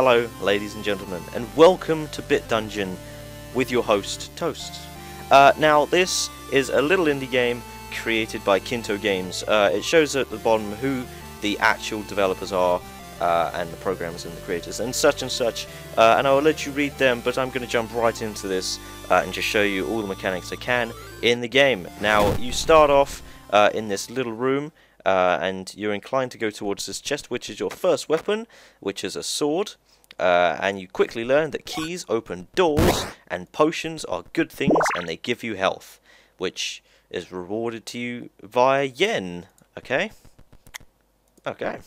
Hello, ladies and gentlemen, and welcome to bitDungeon with your host, Toast. Now, this is a little indie game created by KintoGames. It shows at the bottom who the actual developers are, and the programmers and the creators, and such, and I will let you read them, but I'm going to jump right into this and just show you all the mechanics I can in the game. Now, you start off in this little room, and you're inclined to go towards this chest, which is your first weapon, which is a sword. And you quickly learn that keys open doors, and potions are good things, and they give you health, which is rewarded to you via yen. Okay? Okay.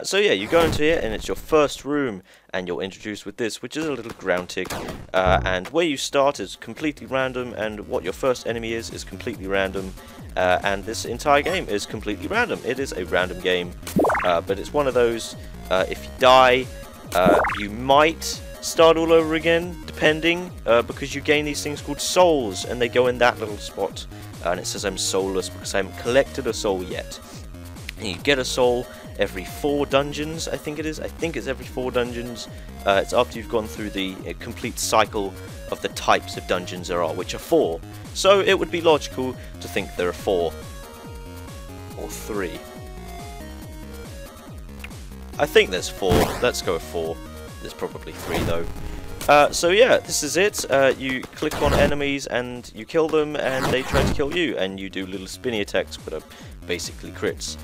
So yeah, you go into here, and it's your first room, and you're introduced with this, which is a little ground tick. And where you start is completely random, and what your first enemy is completely random. And this entire game is completely random. It is a random game, but it's one of those, if you die, you might start all over again, depending, because you gain these things called souls, and they go in that little spot. And it says I'm soulless because I haven't collected a soul yet. And you get a soul every 4 dungeons, I think it is. I think it's every 4 dungeons. It's after you've gone through the complete cycle of the types of dungeons there are, which are 4. So it would be logical to think there are 4 or 3. I think there's 4. Let's go with 4. There's probably 3 though. So yeah, this is it. You click on enemies and you kill them, and they try to kill you, and you do little spinny attacks, but are basically crits.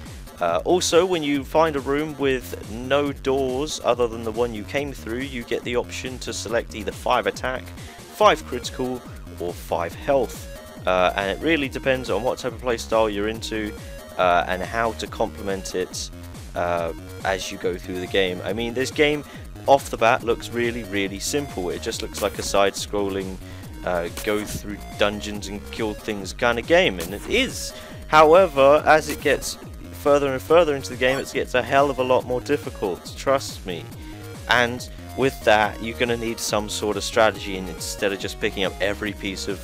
Also, when you find a room with no doors other than the one you came through, you get the option to select either 5 attack, 5 critical, or 5 health. And it really depends on what type of playstyle you're into, and how to complement it as you go through the game. I mean, this game off the bat looks really simple. It just looks like a side-scrolling go through dungeons and kill things kind of game, and it is. However, as it gets further and further into the game, it gets a hell of a lot more difficult, trust me. And with that, you're going to need some sort of strategy, and instead of just picking up every piece of,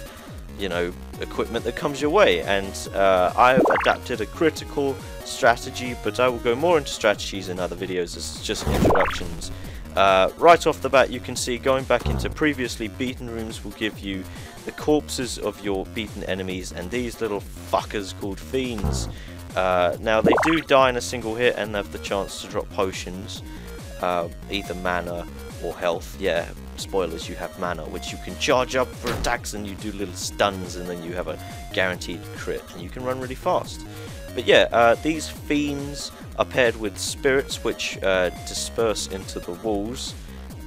you know, equipment that comes your way. And I've adapted a critical strategy, but I will go more into strategies in other videos. This is just introductions. Right off the bat, you can see going back into previously beaten rooms will give you the corpses of your beaten enemies, and these little fuckers called fiends. Now, they do die in a single hit and have the chance to drop potions, either mana or health. Yeah, spoilers, you have mana, which you can charge up for attacks, and you do little stuns, and then you have a guaranteed crit, and you can run really fast. But yeah, these fiends are paired with spirits, which disperse into the walls,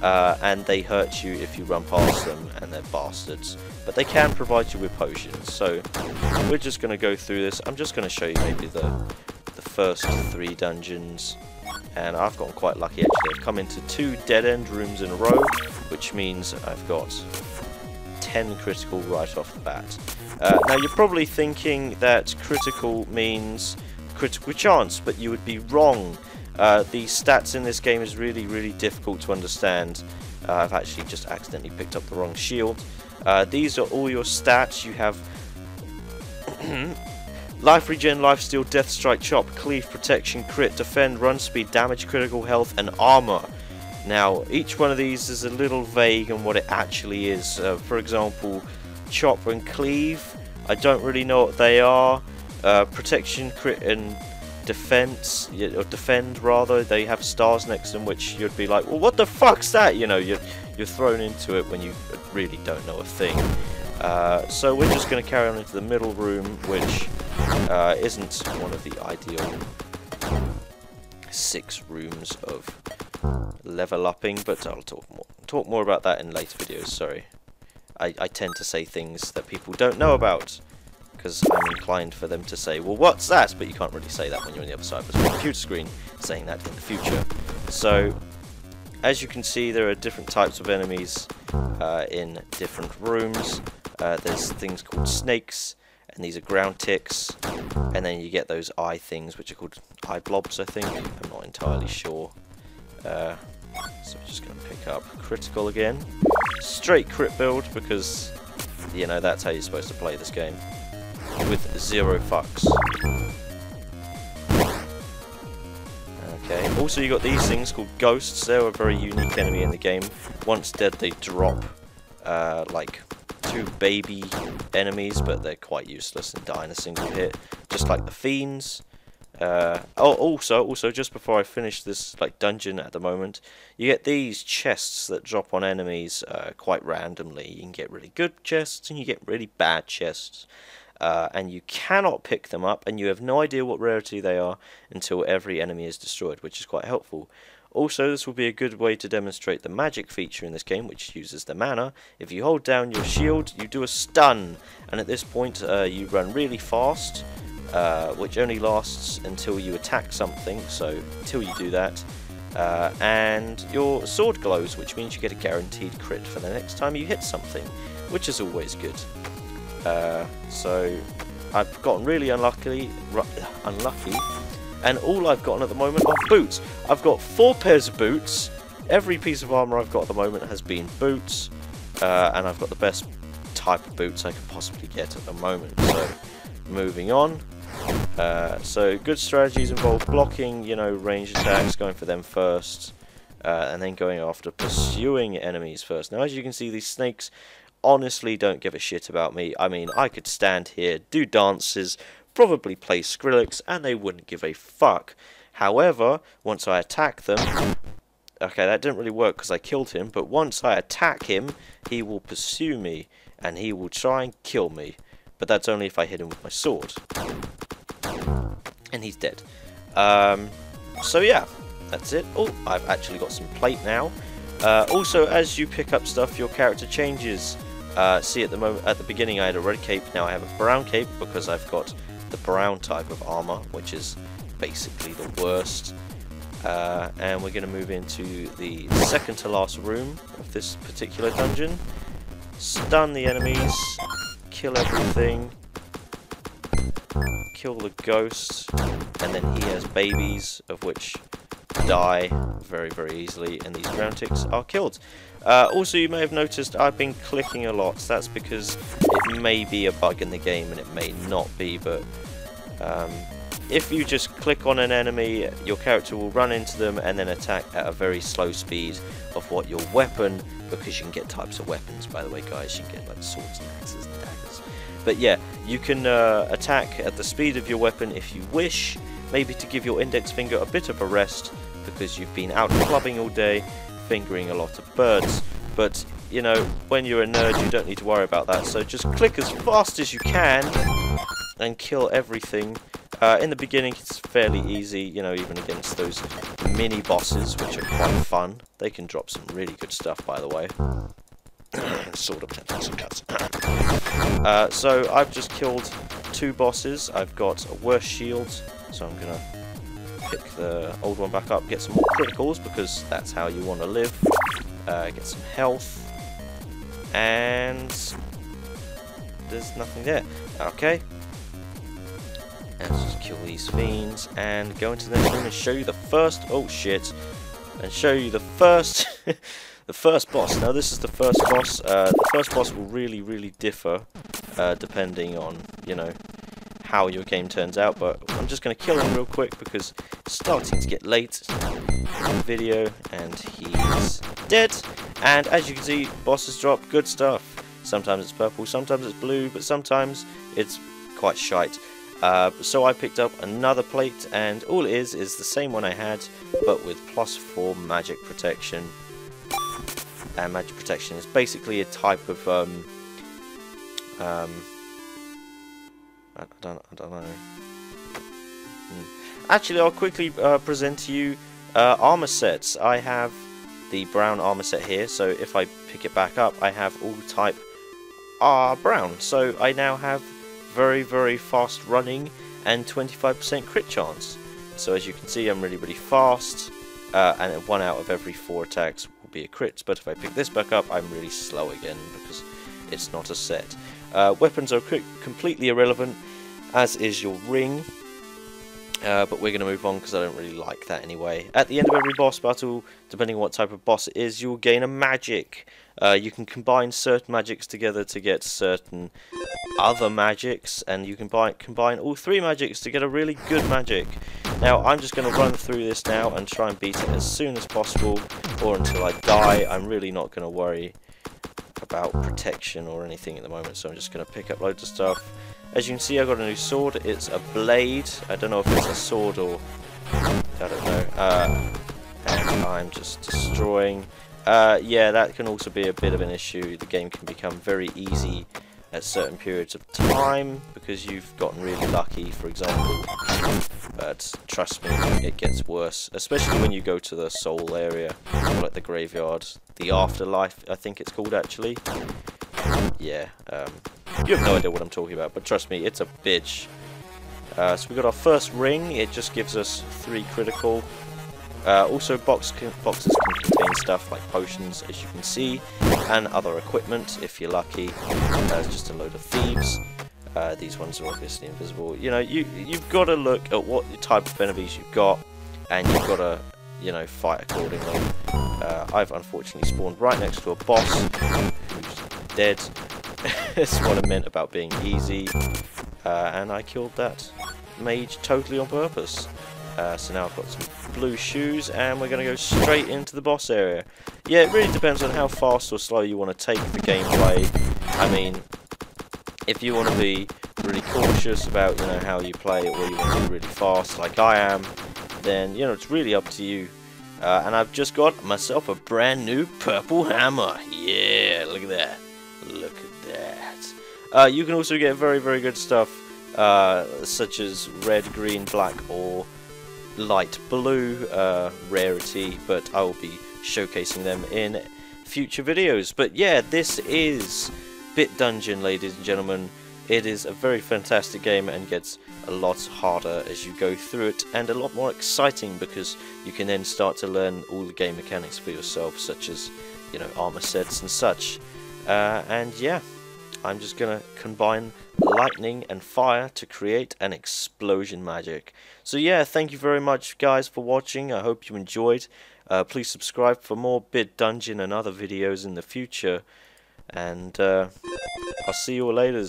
and they hurt you if you run past them, and they're bastards. But they can provide you with potions, so we're just going to go through this. I'm just going to show you maybe the first 3 dungeons, and I've gotten quite lucky actually. I've come into 2 dead-end rooms in a row, which means I've got 10 critical right off the bat. Now, you're probably thinking that critical means critical chance, but you would be wrong. The stats in this game is really difficult to understand. I've actually just accidentally picked up the wrong shield. These are all your stats. You have life regen, life steal, death strike, chop, cleave, protection, crit, defend, run speed, damage, critical health, and armor. Now, each one of these is a little vague on what it actually is. For example, chop and cleave, I don't really know what they are. Protection, crit, and defense, or defend rather, they have stars next to them, which you'd be like, well, what the fuck's that? You know, you're thrown into it when you really don't know a thing. So we're just going to carry on into the middle room, which isn't one of the ideal 6 rooms of level upping, but I'll talk more about that in later videos. Sorry, I tend to say things that people don't know about, because I'm inclined for them to say, well, what's that? But you can't really say that when you're on the other side of the computer screen saying that in the future. So, as you can see, there are different types of enemies in different rooms. There's things called snakes, and these are ground ticks, and then you get those eye things, which are called eye blobs, I think. I'm not entirely sure. So we're just going to pick up critical again. Straight crit build, because, you know, that's how you're supposed to play this game. With 0 fucks. Okay, Also, you got these things called ghosts. They're a very unique enemy in the game. Once dead, they drop like 2 baby enemies, but they're quite useless and die in a single hit, just like the fiends. Also, just before I finish this like dungeon at the moment, you get these chests that drop on enemies quite randomly. You can get really good chests and you get really bad chests, and you cannot pick them up, and you have no idea what rarity they are until every enemy is destroyed, which is quite helpful. Also, this will be a good way to demonstrate the magic feature in this game, which uses the mana. If you hold down your shield, you do a stun, and at this point you run really fast, which only lasts until you attack something, so until you do that. And your sword glows, which means you get a guaranteed crit for the next time you hit something, which is always good. So I've gotten really unlucky, and all I've gotten at the moment are boots. I've got 4 pairs of boots. Every piece of armor I've got at the moment has been boots, and I've got the best type of boots I could possibly get at the moment. So moving on. So good strategies involve blocking, you know, ranged attacks, going for them first, and then going after pursuing enemies first. Now, as you can see, these snakes honestly don't give a shit about me. I mean, I could stand here, do dances, probably play Skrillex, and they wouldn't give a fuck. However, once I attack them... Okay, that didn't really work because I killed him, but once I attack him, he will pursue me, and he will try and kill me. But that's only if I hit him with my sword. And he's dead. So yeah, that's it. Oh, I've actually got some plate now. Also, as you pick up stuff, your character changes. See, at the beginning I had a red cape, now I have a brown cape because I've got the brown type of armor, which is basically the worst. And we're going to move into the second to last room of this particular dungeon. Stun the enemies, kill everything, kill the ghosts, and then he has babies, of which die very, very easily, and these ground ticks are killed. Also, you may have noticed I've been clicking a lot. That's because it may be a bug in the game, and it may not be, but if you just click on an enemy, your character will run into them and then attack at a very slow speed of what your weapon, because you can get types of weapons, by the way, guys. You can get like swords and axes and daggers. But yeah, you can attack at the speed of your weapon if you wish, maybe to give your index finger a bit of a rest, because you've been out clubbing all day, fingering a lot of birds. But, you know, when you're a nerd, you don't need to worry about that, so just click as fast as you can and kill everything. In the beginning, it's fairly easy, you know, even against those mini bosses, which are quite fun. They can drop some really good stuff, by the way. Sort of tentacles and cuts. So I've just killed 2 bosses. I've got a worse shield, so I'm gonna pick the old one back up, get some more criticals, because that's how you want to live. Get some health, and there's nothing there. Okay. Let's just kill these fiends and go into the next room and show you the first... Oh shit! And show you the first... the first boss. Now this is the first boss. The first boss will really differ depending on, you know, how your game turns out. But I'm just going to kill him real quick because it's starting to get late in the video, and he's dead. And as you can see, bosses drop good stuff. Sometimes it's purple, sometimes it's blue, but sometimes it's quite shite. So I picked up another plate, and all it is the same one I had, but with +4 magic protection. And magic protection is basically a type of I don't know. Actually, I'll quickly present to you armor sets. I have the brown armor set here, so if I pick it back up, I have all type brown. So I now have very fast running and 25% crit chance. So as you can see, I'm really fast, and 1 out of every 4 attacks will be a crit. But if I pick this back up, I'm really slow again because it's not a set. Weapons are completely irrelevant, as is your ring. But we're going to move on because I don't really like that anyway. At the end of every boss battle, depending on what type of boss it is, you'll gain a magic. You can combine certain magics together to get certain other magics, and you can combine all 3 magics to get a really good magic. Now, I'm just going to run through this now and try and beat it as soon as possible, or until I die. I'm really not going to worry about protection or anything at the moment, so I'm just going to pick up loads of stuff. As you can see, I've got a new sword. It's a blade. I don't know if it's a sword or... I don't know. And I'm just destroying. Yeah, that can also be a bit of an issue. The game can become very easy at certain periods of time because you've gotten really lucky, for example. But trust me, it gets worse, especially when you go to the soul area, or like the graveyard, the afterlife, I think it's called actually. Yeah, you have no idea what I'm talking about, but trust me, it's a bitch. So we got our first ring. It just gives us 3 critical. Also, boxes can contain stuff like potions, as you can see, and other equipment if you're lucky. There's just a load of thieves. These ones are obviously invisible. You know, you've got to look at what type of enemies you've got, and you've got to, you know, fight accordingly. I've unfortunately spawned right next to a boss who's dead. That's what I meant about being easy, and I killed that mage totally on purpose. So now I've got some blue shoes, and we're going to go straight into the boss area. Yeah, it really depends on how fast or slow you want to take the gameplay. I mean, if you want to be really cautious about, you know, how you play it, or you want to be really fast like I am, then, you know, it's really up to you. And I've just got myself a brand new purple hammer. Yeah, look at that. Look at that. You can also get very, very good stuff, such as red, green, black, or light blue rarity, but I will be showcasing them in future videos. But yeah, this is bitDungeon, ladies and gentlemen. It is a very fantastic game and gets a lot harder as you go through it, and a lot more exciting because you can then start to learn all the game mechanics for yourself, such as, you know, armor sets and such. And yeah, I'm just gonna combine lightning and fire to create an explosion magic. So yeah, thank you very much guys for watching. I hope you enjoyed. Please subscribe for more bitDungeon and other videos in the future, and I'll see you all later.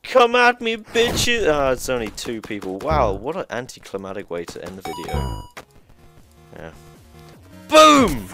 Come at me, bitches! Ah, it's only 2 people. Wow, what an anticlimactic way to end the video. Yeah. Boom!